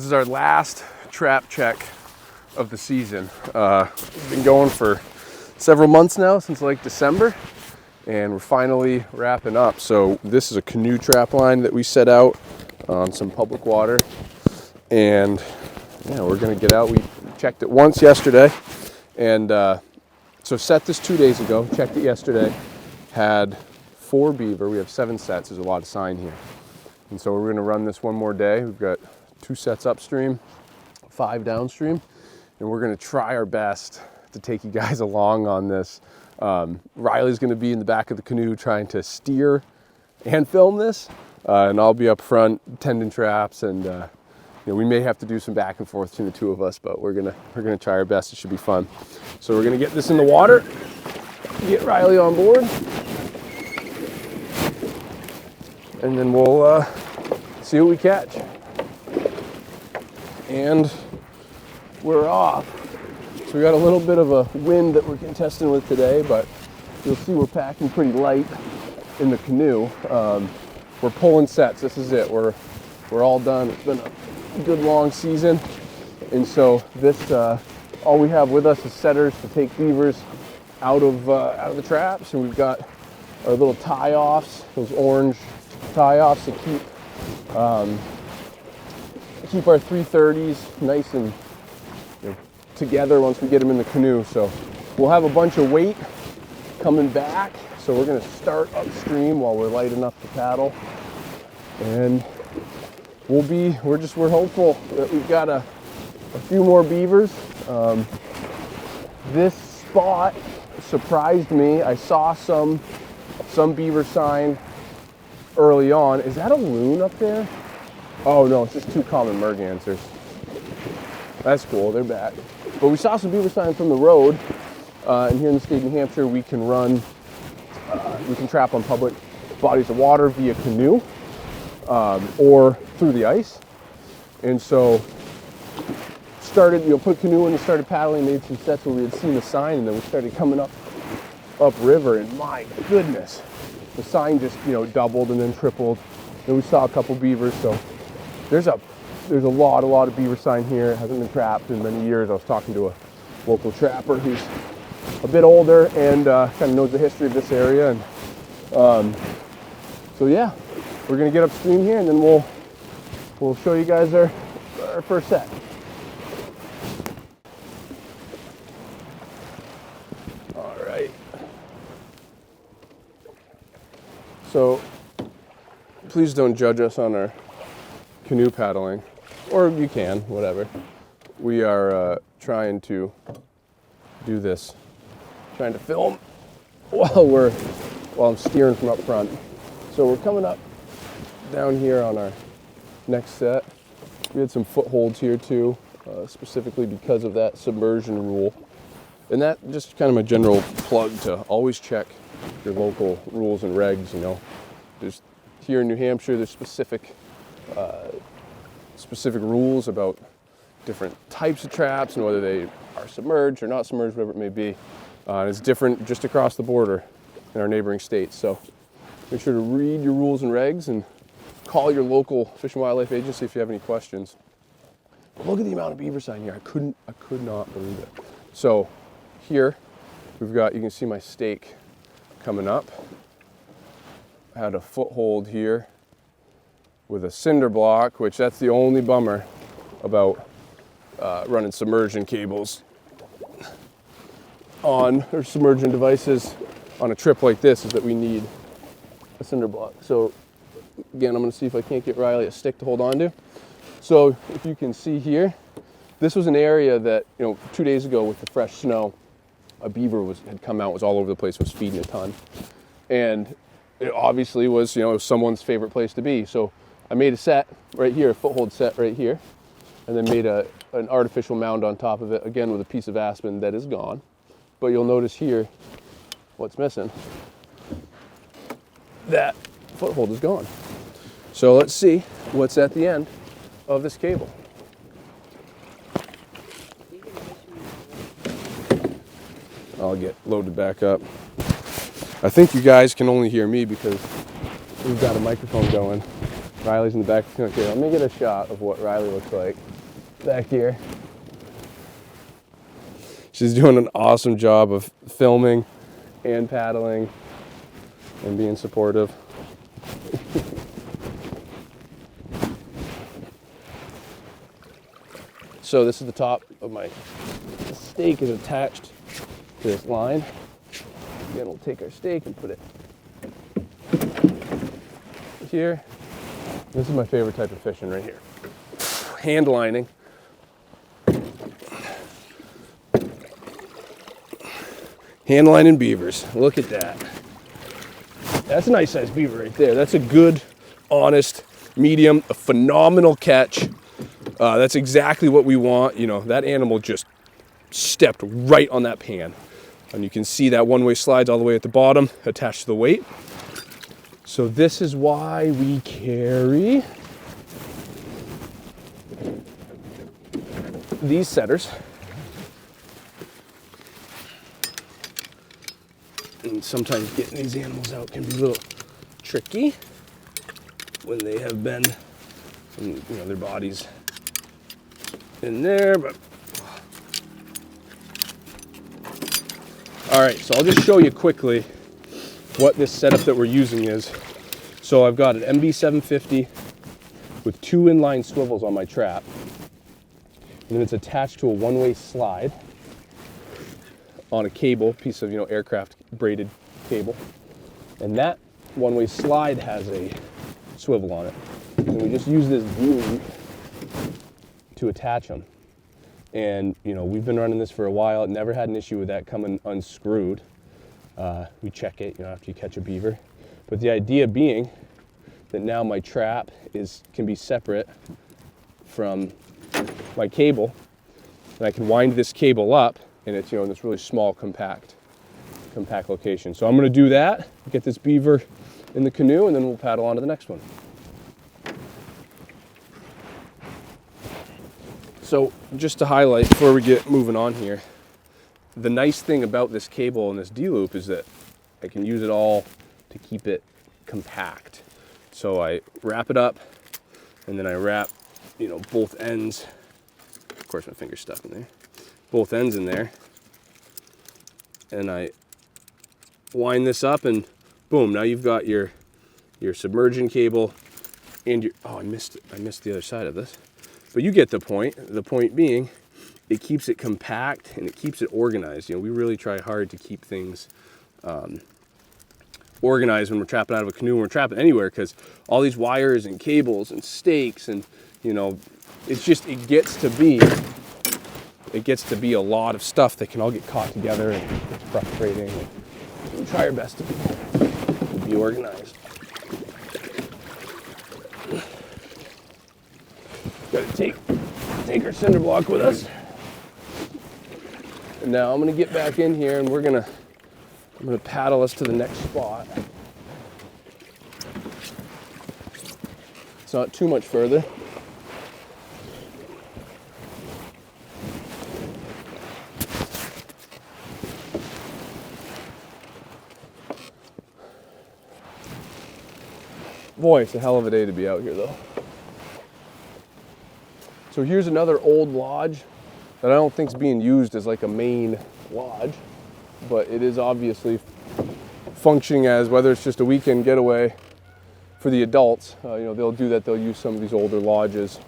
This is our last trap check of the season. We've been going for several months now, since like December, and we're finally wrapping up. So this is a canoe trap line that we set out on some public water, and yeah, we're gonna get out. We checked it once yesterday, and so set this 2 days ago, checked it yesterday, had 4 beaver. We have 7 sets. There's a lot of sign here, and so we're gonna run this one more day. We've got 2 sets upstream, 5 downstream, and we're gonna try our best to take you guys along on this. Riley's gonna be in the back of the canoe trying to steer and film this, and I'll be up front tending traps, and you know, we may have to do some back and forth between the two of us, but we're gonna try our best. It should be fun. So we're gonna get this in the water, get Riley on board, and then we'll see what we catch. And we're off. So we got a little bit of a wind that we're contesting with today, but you'll see we're packing pretty light in the canoe. We're pulling sets. This is it. We're all done. It's been a good long season, and so this all we have with us is setters to take beavers out of the traps, and we've got our little tie-offs, those orange tie-offs to keep our 330s nice and together once we get them in the canoe. So we'll have a bunch of weight coming back. So we're gonna start upstream while we're light enough to paddle, and we're hopeful that we've got a few more beavers. This spot surprised me. I saw some beaver sign early on. Is that a loon up there? Oh no, it's just 2 common mergansers. That's cool, they're back. But we saw some beaver sign from the road, and here in the state of New Hampshire, we can trap on public bodies of water via canoe, or through the ice. And so put canoe in and started paddling, made some sets where we had seen the sign, and then we started coming up river, and my goodness, the sign just doubled and then tripled. And we saw a couple beavers, so there's a lot of beaver sign here. It hasn't been trapped in many years. I was talking to a local trapper who's a bit older and kind of knows the history of this area. And so yeah, we're gonna get upstream here, and then we'll show you guys our first set. All right. So please don't judge us on our canoe paddling, or you can, whatever. We are trying to do this, trying to film while I'm steering from up front. So we're coming up down here on our next set. We had some footholds here too, specifically because of that submersion rule. And that just kind of a general plug to always check your local rules and regs. There's here in New Hampshire, there's specific rules about different types of traps and whether they are submerged or not submerged, whatever it may be. It's different just across the border in our neighboring states. So make sure to read your rules and regs and call your local Fish and Wildlife agency if you have any questions. But look at the amount of beaver sign here. I could not believe it. So here we've got, you can see my stake coming up. I had a foothold here with a cinder block, which that's the only bummer about running submersion cables or submersion devices on a trip like this, is that we need a cinder block. So again, I'm gonna see if I can't get Riley a stick to hold on to. So if you can see here, this was an area that 2 days ago with the fresh snow, a beaver had come out, was all over the place, was feeding a ton, and it obviously was someone's favorite place to be. So I made a set right here, a foothold set right here, and then made an artificial mound on top of it, again with a piece of aspen that is gone. But you'll notice here what's missing. That foothold is gone. So let's see what's at the end of this cable. I'll get loaded back up. I think you guys can only hear me because we've got a microphone going. Riley's in the back. Okay, let me get a shot of what Riley looks like. back here. She's doing an awesome job of filming and paddling and being supportive. So this is the top of my stake is attached to this line. Again, we'll take our stake and put it here. This is my favorite type of fishing right here. Hand lining. Hand lining beavers. Look at that. That's a nice sized beaver right there. That's a good, honest, medium, a phenomenal catch. That's exactly what we want. You know, that animal just stepped right on that pan. And you can see that one-way slides all the way at the bottom, attached to the weight. So this is why we carry these setters. And sometimes getting these animals out can be a little tricky when they have been, you know, their bodies in there, but all right, so I'll just show you quickly what this setup that we're using is. So I've got an MB 750 with 2 inline swivels on my trap, and then it's attached to a one-way slide on a cable, piece of, you know, aircraft braided cable, and that one-way slide has a swivel on it, and we just use this boom to attach them. And you know, we've been running this for a while. Never had an issue with that coming unscrewed. We check it, you know, after you catch a beaver. But the idea being that now my trap can be separate from my cable, and I can wind this cable up, and it's, you know, in this really small, compact location. So I'm going to do that, get this beaver in the canoe, and then we'll paddle on to the next one. So just to highlight before we get moving on here, the nice thing about this cable and this D-loop is that I can use it all to keep it compact. So I wrap it up, and then I wrap, you know, both ends. Of course, my finger's stuck in there. Both ends in there, and I wind this up, and boom! Now you've got your submersion cable, and your I missed the other side of this. But you get the point. The point being, it keeps it compact and it keeps it organized. You know, we really try hard to keep things organized when we're trapping out of a canoe, when we're trapping anywhere, because all these wires and cables and stakes and, you know, it's just, it gets to be a lot of stuff that can all get caught together, and it's frustrating. And we try our best to be organized. Got to take our cinder block with us. And now I'm gonna get back in here, and I'm gonna paddle us to the next spot. It's not too much further. Boy, it's a hell of a day to be out here though. So here's another old lodge that I don't think is being used as like a main lodge, but it is obviously functioning as, whether it's just a weekend getaway for the adults, you know, they'll do that. They'll use some of these older lodges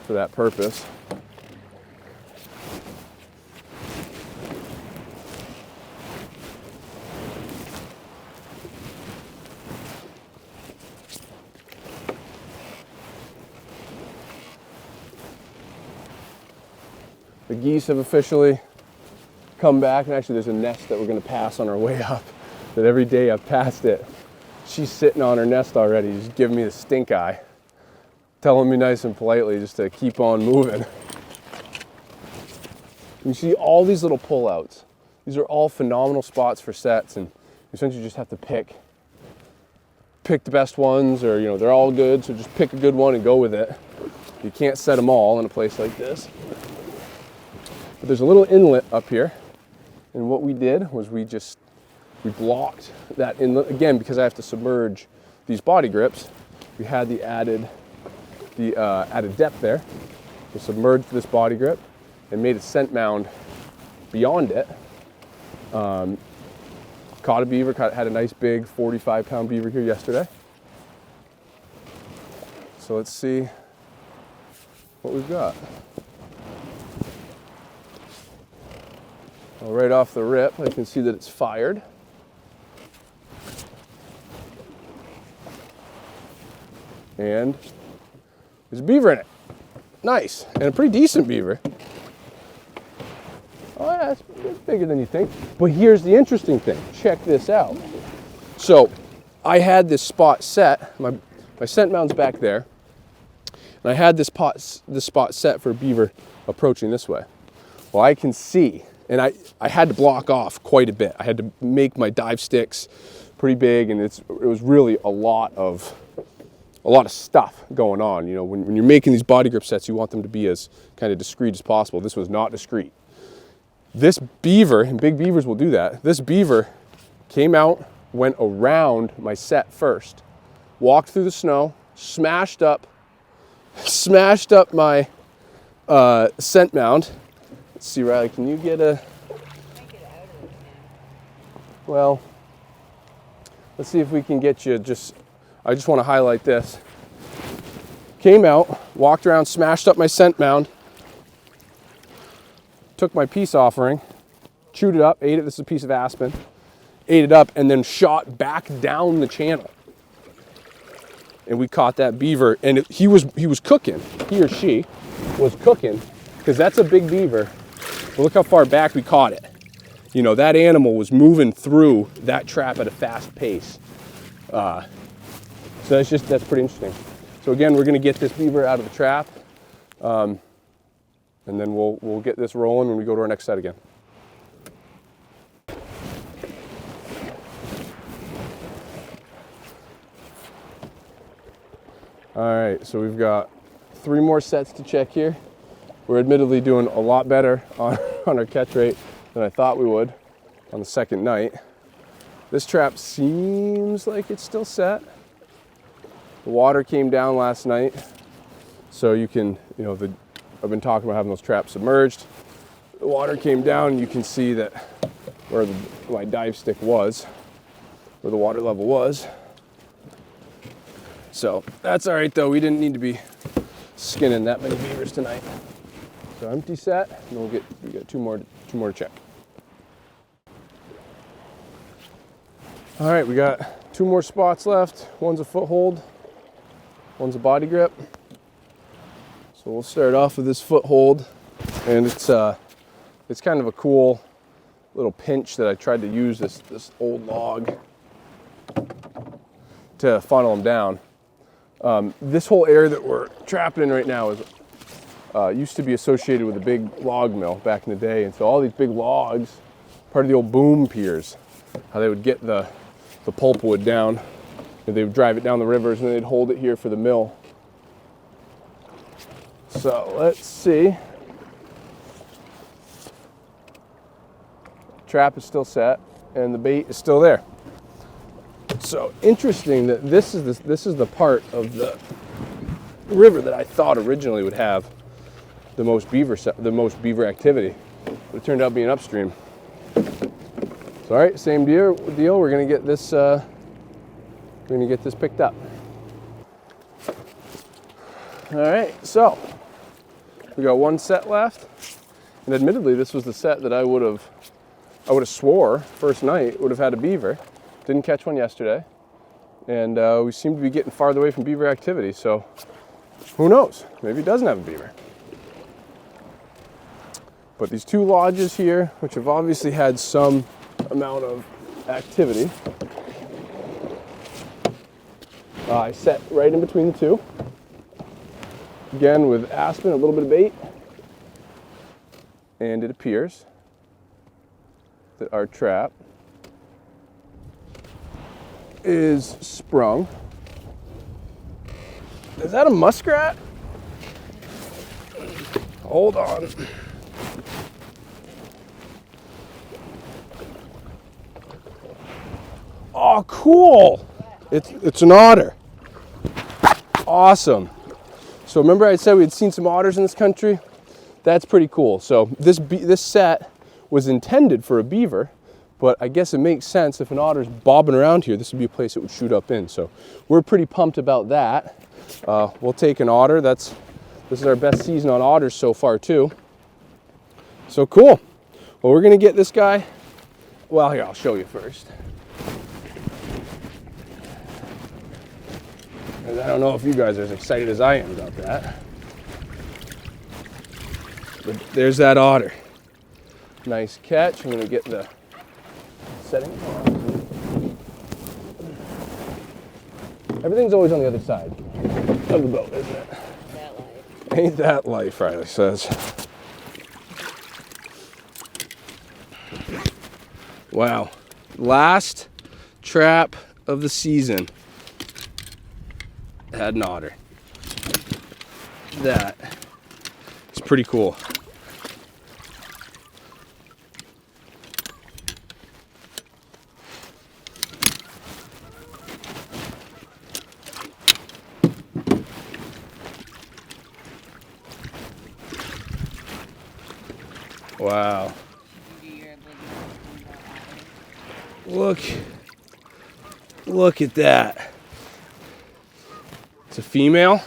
for that purpose. The geese have officially come back, and actually there's a nest that we're going to pass on our way up, that every day I've passed it, she's sitting on her nest already, just giving me the stink eye, telling me nice and politely just to keep on moving. You see all these little pullouts. These are all phenomenal spots for sets, and essentially you just have to pick the best ones, or, you know, they're all good, so just pick a good one and go with it. You can't set them all in a place like this. But there's a little inlet up here, and what we did was we blocked that inlet again, because I have to submerge these body grips. We had the added depth there, We submerged this body grip and made a scent mound beyond it. Caught a beaver, had a nice big 45-pound beaver here yesterday. So let's see what we've got. Well, right off the rip, I can see that it's fired. And there's a beaver in it. Nice, and a pretty decent beaver. Oh yeah, it's bigger than you think. But here's the interesting thing. Check this out. So I had this spot set. My scent mound's back there. And I had this spot set for a beaver approaching this way. Well, I can see, and I had to block off quite a bit. I had to make my dive sticks pretty big, and it was really a lot of stuff going on. You know, when you're making these body grip sets, you want them to be as kind of discreet as possible. This was not discreet. This beaver, and big beavers will do that, this beaver came out, went around my set first, walked through the snow, smashed up my scent mound. Let's see, Riley, can you get a... Well, let's see if we can get you I just want to highlight this. Came out, walked around, smashed up my scent mound, took my peace offering, chewed it up, ate it. This is a piece of aspen. Ate it up, and then shot back down the channel. And we caught that beaver, and he was cooking. He or she was cooking, because that's a big beaver. But look how far back we caught it. You know, that animal was moving through that trap at a fast pace. So that's pretty interesting. So again, we're gonna get this beaver out of the trap, and then we'll get this rolling when we go to our next set again. All right, so we've got 3 more sets to check here. We're admittedly doing a lot better on our catch rate than I thought we would on the second night. This trap seems like it's still set. The water came down last night, so you can, I've been talking about having those traps submerged. The water came down, and you can see that where my dive stick was, where the water level was. So that's all right though. We didn't need to be skinning that many beavers tonight. So empty set, and we got two more to check. All right, we got 2 more spots left. One's a foothold, one's a body grip. So we'll start off with this foothold, and it's kind of a cool little pinch that I tried to use this old log to funnel them down. This whole area that we're trapping in right now is used to be associated with a big log mill back in the day, and so all these big logs, part of the old boom piers, how they would get the pulpwood down, and they would drive it down the rivers, and then they'd hold it here for the mill. So let's see. Trap is still set, and the bait is still there. So interesting that this is the part of the river that I thought originally would have the most beaver activity, but it turned out being upstream. So, all right, same deal. We're gonna get this picked up. All right, so we got 1 set left, and admittedly, this was the set that I would have swore first night would have had a beaver. Didn't catch one yesterday, and we seem to be getting farther away from beaver activity, so who knows? Maybe it doesn't have a beaver. But these 2 lodges here, which have obviously had some amount of activity, I set right in between the 2. Again, with aspen, a little bit of bait, and it appears that our trap is sprung. Is that a muskrat? Hold on. Oh, cool. It's an otter. Awesome. So remember I said we had seen some otters in this country? That's pretty cool. So this set was intended for a beaver, but I guess it makes sense if an otter's bobbing around here, this would be a place it would shoot up in. So we're pretty pumped about that. We'll take an otter. This is our best season on otters so far too. So cool. Well, we're gonna get this guy. Well, here, I'll show you first. I don't know if you guys are as excited as I am about that. But there's that otter. Nice catch. I'm going to get the setting on. Everything's always on the other side of the boat, isn't it? That life. Ain't that life, Riley says. Wow. Last trap of the season. Had an otter. That is pretty cool. Wow. Look at that. It's a female.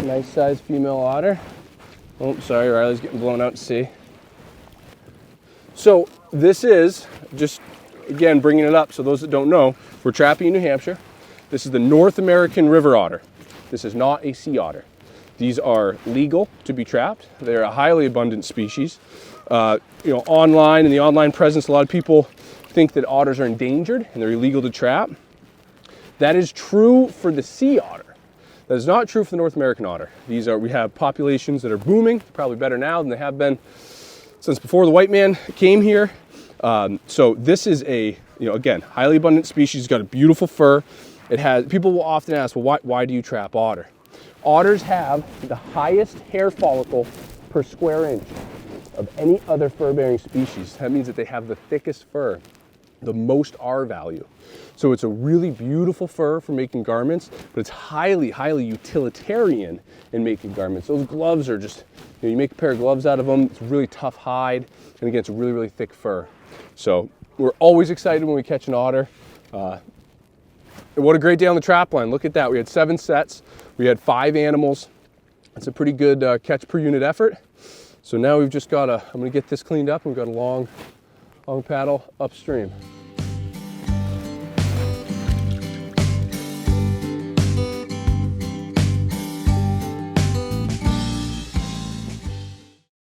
Nice sized female otter. Oh, sorry, Riley's getting blown out to sea. So this is, just again bringing it up so those that don't know, we're trapping in New Hampshire. This is the North American river otter. This is not a sea otter. These are legal to be trapped. They're a highly abundant species. Online, in the online presence, a lot of people think that otters are endangered and they're illegal to trap. That is true for the sea otter. That is not true for the North American otter. We have populations that are booming, probably better now than they have been since before the white man came here. So this is again, highly abundant species. It's got a beautiful fur. People will often ask, well, why do you trap otter? Otters have the highest hair follicle per square inch of any other fur-bearing species. That means that they have the thickest fur, the most R value. So it's a really beautiful fur for making garments, but it's highly, highly utilitarian in making garments. Those gloves are just, you make a pair of gloves out of them, it's a really tough hide, and again, it's a really, really thick fur. So we're always excited when we catch an otter. What a great day on the trap line. Look at that. We had 7 sets. We had 5 animals. It's a pretty good catch per unit effort. So now we've just got I'm going to get this cleaned up. We've got a long paddle upstream.